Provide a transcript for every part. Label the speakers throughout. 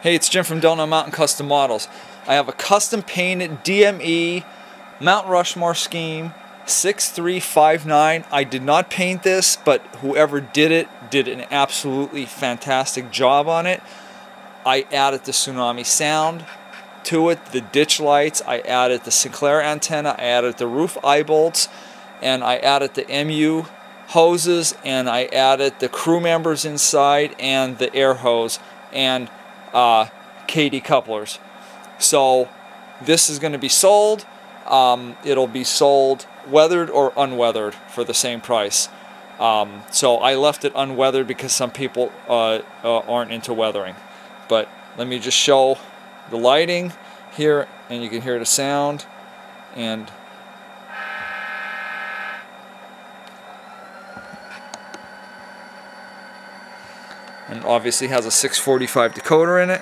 Speaker 1: Hey, it's Jim from Delano Mountain Custom Models. I have a custom painted DME Mount Rushmore scheme 6359. I did not paint this, but whoever did it did an absolutely fantastic job on it. I added the Tsunami sound to it, the ditch lights, I added the Sinclair antenna, I added the roof eye bolts, and I added the MU hoses, and I added the crew members inside and the air hose and KD couplers. So this is going to be sold. It'll be sold weathered or unweathered for the same price. So I left it unweathered because some people aren't into weathering. But let me just show the lighting here, and you can hear the sound. And obviously has a 645 decoder in it.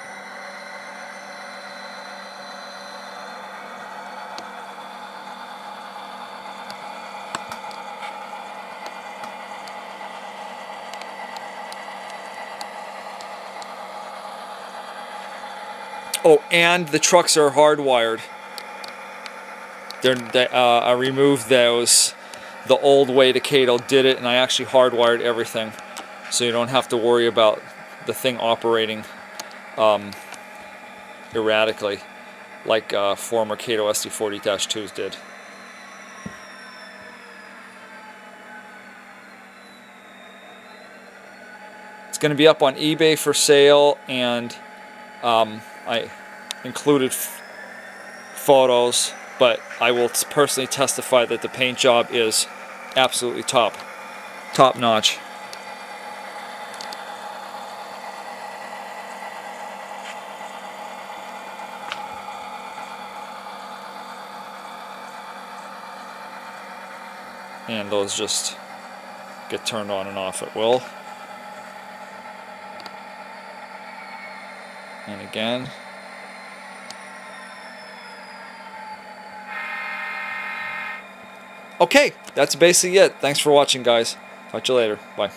Speaker 1: Oh, and the trucks are hardwired. I removed those the old way the Kato did it, and I actually hardwired everything, so you don't have to worry about the thing operating erratically like former Kato SD40-2s did. It's going to be up on eBay for sale, and I included photos, but I will personally testify that the paint job is absolutely top notch. And those just get turned on and off at will. And again. Okay, that's basically it. Thanks for watching, guys. Talk to you later. Bye.